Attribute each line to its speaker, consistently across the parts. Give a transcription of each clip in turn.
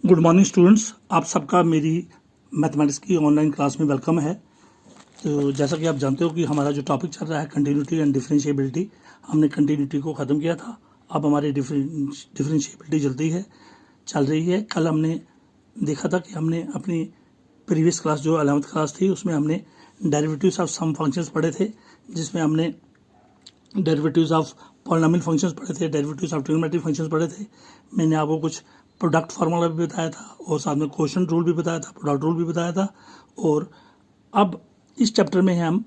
Speaker 1: Good morning students, आप सबका मेरी मैथमेटिक्स की ऑनलाइन क्लास में वेलकम है। तो जैसा कि आप जानते हो कि हमारा जो टॉपिक चल रहा है कंटिन्यूटी एंड डिफरेंशिएबिलिटी, हमने कंटिन्यूटी को ख़त्म किया था। अब हमारी डिफरेंशिएबिलिटी चल रही है। कल हमने देखा था कि हमने अपनी प्रीवियस क्लास जो 11th क्लास थी उसमें हमने डेरिवेटिव्स ऑफ सम फंक्शंस पढ़े थे, जिसमें हमने डेरिवेटिव्स ऑफ पॉलिनोमियल फंक्शंस पढ़े थे, डेरिवेटिव्स ऑफ ट्रिग्नोमेट्रिक फंक्शंस पढ़े थे। मैंने आपको कुछ प्रोडक्ट फार्मूला भी बताया था और साथ में क्वोशंट रूल भी बताया था, प्रोडक्ट रूल भी बताया था। और अब इस चैप्टर में हम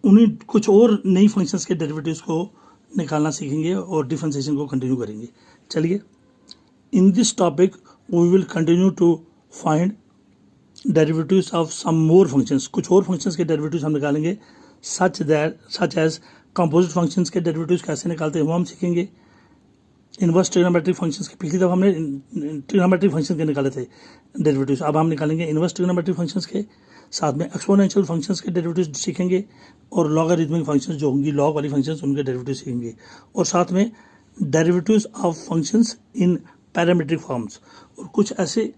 Speaker 1: उन्हीं कुछ और नई फंक्शंस के डेरिवेटिव्स को निकालना सीखेंगे और डिफरेंशिएशन को कंटिन्यू करेंगे। चलिए, in this topic we will continue to find derivatives of some more functions. कुछ और फंक्शंस के डेरिवेटिव्स हम निकालेंगे, सच एज कंपोजिट फंक्शंस के डेरिवेटिव्स कैसे निकालते हैं वो हम सीखेंगे। इनवर्स ट्रिग्नोमेट्रिक फंक्शंस के पिछली दफ़ा हमने ट्रिग्नोमेट्रिक फंक्शन के निकाले थे डेरिवेटिव्स, अब हम निकालेंगे इनवर्स ट्रिग्नोमेट्रिक फंक्शंस के। साथ में एक्सपोनेंशियल फंक्शंस के डेरिवेटिव्स सीखेंगे और लॉगरिथमिक फंक्शंस जो होंगी, लॉग वाली फंक्शंस, उनके डेरिवेटिव्स सीखेंगे। और साथ में derivatives of functions in parametric forms, और कुछ ऐसे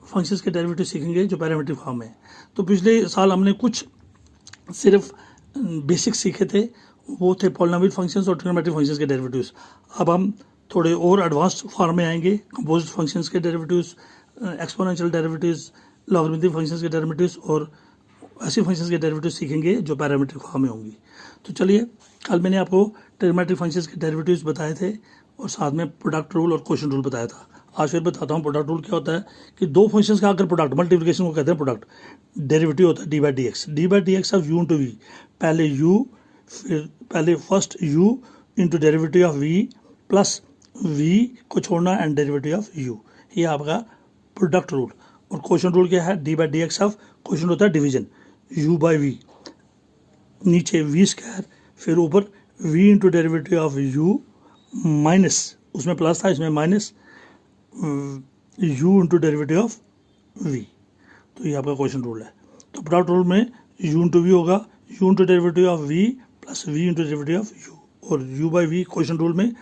Speaker 1: फंक्शंस के डेरिवेटिव सीखेंगे जो पैरामीट्रिक फॉर्म है। तो पिछले साल हमने कुछ सिर्फ बेसिक्स सीखे थे, वो थे पॉलिनोमियल फंक्शंस और ट्रिग्नोमेट्रिक फंक्शंस के डेरिवेटिव्स। अब हम थोड़े और एडवांस्ड फॉर्म में आएंगे, कंपोजिट फंक्शंस के derivatives, exponential derivatives, logarithmic functions के डेरिवेटिव्स और ऐसे फंक्शंस के डेरिवेटिव्स सीखेंगे जो पैरामीट्रिक फॉर्म में होंगी। तो चलिए, कल मैंने आपको ट्रिग्नोमेट्रिक फंक्शंस के डेरिवेटिव्स बताए थे और साथ में प्रोडक्ट रूल और क्वोशंट रूल बताया था। आज फिर बताता हूँ प्रोडक्ट रूल क्या होता है। कि दो फंक्शंस का अगर प्रोडक्ट, मल्टीप्लिकेशन को कहते हैं प्रोडक्ट, डेरिवेटिव होता है D by D X. D by D X of U into V, पहले first U into derivative of V plus V को छोड़ना एंड डेरिवेटिव ऑफ यू, ये आपका प्रोडक्ट रूल। और क्वोशंट रूल क्या है, D by D X of, quotient होता है डिवीजन, यू बाई वी, नीचे वी स्क्वायर, फिर ऊपर V into derivative of U minus, उसमें प्लस था इसमें minus, U into derivative of V. तो ये आपका क्वेश्चन रूल है। तो प्रोडक्ट रूल में यू इंटू वी होगा, U into derivative of V plus V into derivative of U, और U by V question rule में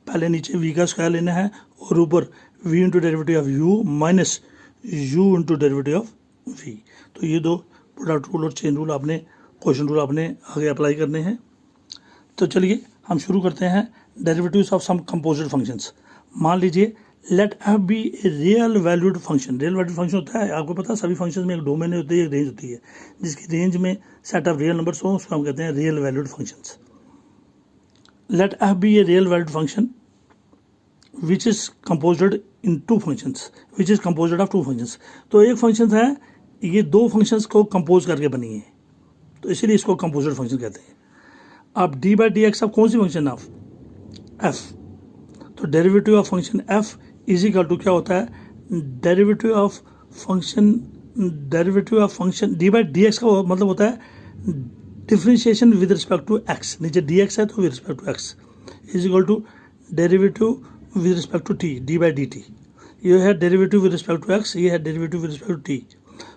Speaker 1: पहले नीचे वी का स्क्वायर लेना है और ऊपर V into derivative of U minus U into derivative of V. तो ये दो प्रोडक्ट रूल और चेन रूल आपने, क्वेश्चन रूल आपने आगे अप्लाई करने हैं। तो चलिए हम शुरू करते हैं derivatives of some composite functions. मान लीजिए let F be a real valued function. Real valued function होता है, आपको पता है सभी फंक्शंस में एक डोमेन होती है, एक रेंज होती है, जिसकी रेंज में सेट ऑफ रियल नंबर्स हो उसको हम कहते हैं real valued functions. Let F be a real valued function which is composed in two functions, which is composed of two functions. तो एक फंक्शन है, ये दो फंक्शंस को कंपोज करके बनी है, तो इसीलिए इसको कंपोज्ड फंक्शन कहते हैं। अब D by D X of कौन सी फंक्शन ऑफ एफ, तो derivative of function F is equal to क्या होता है, derivative of function D by D X का मतलब होता है differentiation with respect to X. नीचे डी एक्स है तो with respect to X is equal to derivative with respect to T, D by D T. ये है derivative with respect to X, ये है derivative with respect to T.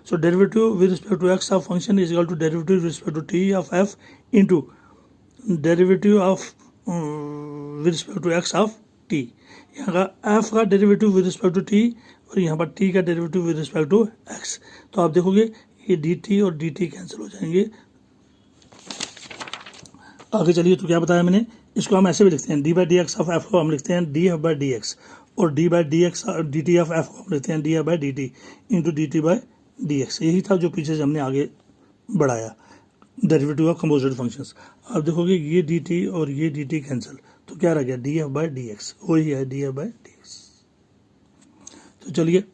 Speaker 1: So derivative with respect to X of function is equal to derivative with respect to T of F into derivative of with respect to X of T. यहाँ का F का derivative with respect to T और यहाँ पर T का derivative with respect to X. तो आप देखोगे ये डी टी और डी टी कैंसिल हो जाएंगे। आगे चलिए, तो क्या बताया मैंने, इसको हम ऐसे भी लिखते हैं, D by D X of F को हम लिखते हैं D F by D X, और D by D X D T of F को हम लिखते हैं D F by D T into D T by D X. यही था जो पीछे से हमने आगे बढ़ाया, डेरिवेटिव ऑफ कंपोजिट फंक्शंस। आप देखोगे ये डी टी और ये डी टी कैंसिल, तो क्या रह गया, D F by D X, वही है D F by D X. तो चलिए,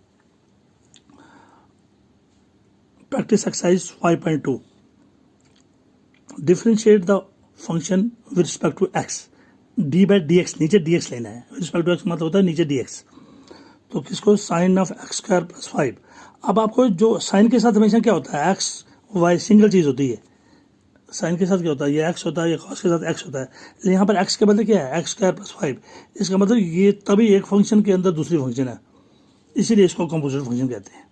Speaker 1: practice exercise 5.2, differentiate the function with respect to X, D by D X, नीचे डी एक्स लेना है, विद रिस्पेक्ट टू एक्स मतलब होता है नीचे डी एक्स। तो किसको, sine of X square plus 5। अब आपको जो साइन के साथ हमेशा क्या होता है, एक्स वाई सिंगल चीज़ होती है, साइन के साथ क्या होता है, ये एक्स होता है, ये कॉस के साथ एक्स होता है, लेकिन यहाँ पर एक्स के बदले क्या है, एक्स स्क्वायर प्लस 5। इसका मतलब ये तभी एक फंक्शन के अंदर दूसरी फंक्शन है, इसीलिए इसको कंपोजिट फंक्शन कहते हैं।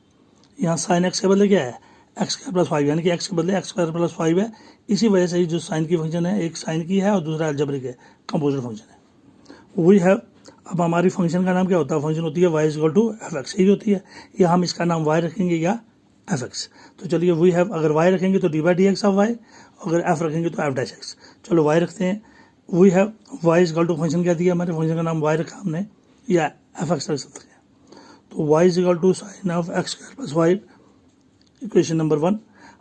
Speaker 1: यहाँ साइन एक्स के बदले क्या है, एक्स स्क्वायर प्लस 5, यानी कि एक्स के बदले एक्स स्क्वायर प्लस 5 है। इसी वजह से जो साइन की फंक्शन है, एक साइन की है और दूसरा अलजेब्रिक है, कंपोजिट फंक्शन है। वी हैव अब हमारी फंक्शन का नाम क्या होता है? फंक्शन होती है y is equal to F X, यही होती है, या हम इसका नाम y रखेंगे या एफ एक्स। तो चलिए वी हैव, अगर y रखेंगे तो D by D X of Y, अगर f रखेंगे तो एफ डैश एक्स। चलो y रखते हैं, we have y is equal to, function क्या दिया हमारे, फंक्शन का नाम y रखा हमने, या एफ एक्स रख सकते हैं। तो y is equal to sine of X square plus 5, equation number 1।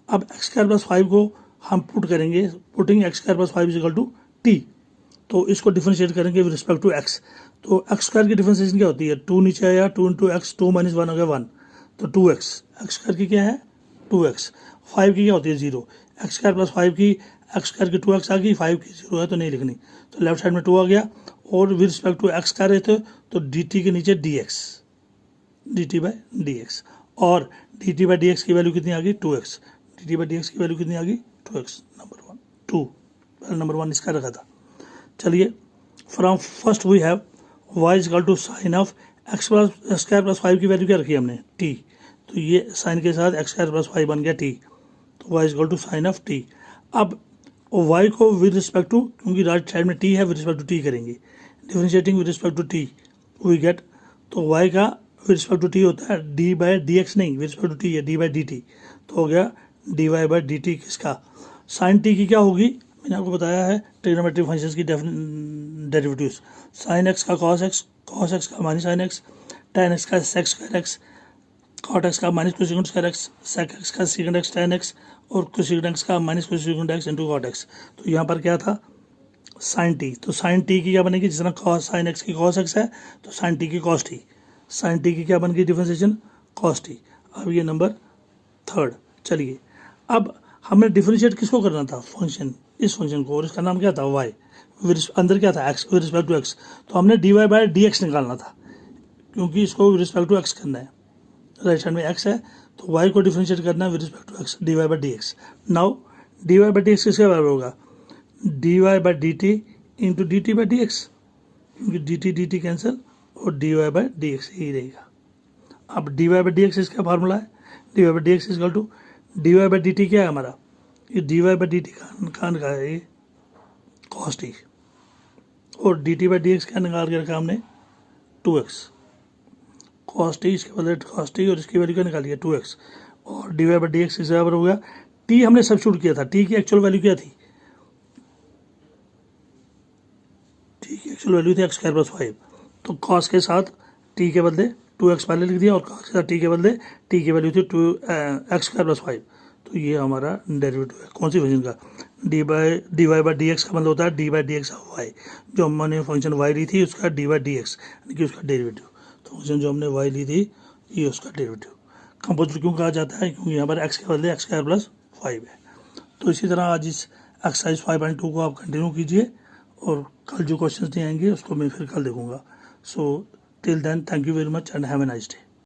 Speaker 1: अब एक्स स्क्वायर प्लस 5 को हम पुट करेंगे, putting X square plus 5 is equal to T, तो इसको डिफरेंशिएट करेंगे विद रिस्पेक्ट टू एक्स। तो एक्स स्क्वायर की डिफरेंशिएशन क्या होती है? 2 नीचे आया, 2 इंटू एक्स, 2 माइनस 1 हो गया 1, तो 2x। एक्स स्क्वायर की क्या है? 2x। 5 की क्या होती है? 0। एक्स स्क्वायर प्लस 5 की, एक्स स्क्वायर की 2x आ गई, 5 की 0 है तो नहीं लिखनी, तो लेफ्ट साइड में 2 आ गया, और with respect to X square रहते तो dt के नीचे dx, dt बाई dx, और dt बाई dx की वैल्यू कितनी आ गई? 2x। dt बाई dx की वैल्यू कितनी आ गई? 2x। नंबर 1 2, नंबर 1 इसका रखा था। चलिए, from first we have y is equal to sine of X square plus 5 की वैल्यू क्या रखी है हमने? t, तो ये साइन के साथ एक्स स्क्वायर प्लस 5 बन गया t, तो y is equal to sine of t। अब y को विद रिस्पेक्ट टू, क्योंकि राइट साइड में t है, विद रिस्पेक्ट टू t करेंगे, differentiating with respect to t we get, तो y का विद रिस्पेक्ट टू t होता है d बाई डी एक्स, नहीं, विद रिस्पेक्ट टू t है d बाई डी टी, तो हो गया dy बाई डी टी किसका? साइन t की क्या होगी? मैंने आपको बताया है ट्रिग्नोमेट्रिक फंक्शंस की डेरिवेटिव्स, साइन एक्स का कॉस एक्स का minus sine X, tan X का sec square X, cot X का minus cosecant square X, sec X का सेकेंड एक्स टेन एक्स, और कोसेकेंड एक्स का minus cosecant X into cot X. तो यहाँ पर क्या था? साइन टी, तो साइन टी की क्या बनेगी? जिस तरह कॉस साइन एक्स की कॉस एक्स है, तो साइन टी की कॉस टी, साइन टी की क्या बन गई डिफरेंशिएशन? Cos T. अब ये नंबर 3। चलिए, अब हमें डिफरेंशिएट किसको करना था? फंक्शन, इस फंक्शन को, और इसका नाम क्या था? y, अंदर क्या था? x, with respect to x, तो हमने dy बाई डी एक्स निकालना था, क्योंकि इसको विद रिस्पेक्ट टू x करना है, राइट साइड में x है, तो y को डिफरेंशिएट करना है with respect to x, dy by D X. Now dy by D X किसके बराबर होगा? dy by D T into D T by D X, क्योंकि डी टी कैंसिल, और dy बाई डी एक्स ही रहेगा। अब dy बाई डी एक्स इसका formula है, dy by D X is equal to, dy by D T क्या है हमारा? ये dy बाई डी टी का है ये कॉस टी, और dt बाई डी एक्स क्या निकाल के रखा हमने? 2x। कॉस टी, इसके बदले कॉस टी, और इसकी वैल्यू क्या निकाली है? 2x, और D Y by D X इसके बराबर हो गया, t हमने सब्स्टिट्यूट किया था, t की एक्चुअल वैल्यू क्या थी? t की एक्चुअल वैल्यू थी एक्स स्क्वायर प्लस 5, तो कॉस के साथ t के बदले 2x पहले लिख दिया, और कॉस के साथ t के बदले t की वैल्यू थी एक्स स्क्वायर प्लस 5, तो ये हमारा डेरिवेटिव है कौन सी फंक्शन का? D Y by D X का मतलब होता है D by D X of Y, जो हमने फंक्शन वाई ली थी उसका डी बाई डी एक्स, यानी कि उसका डेरिवेटिव। तो फंक्शन जो हमने वाई ली थी ये उसका डेरिवेटिव। कंपोजिट क्यों कहा जाता है? क्योंकि यहाँ पर एक्स के बदले एक्स स्क्वायर प्लस 5 है। तो इसी तरह आज इस एक्सरसाइज 5.2 को आप कंटिन्यू कीजिए, और कल जो क्वेश्चन नहीं आएंगे उसको मैं फिर कल देखूंगा। So till then, thank you very much and have a nice day.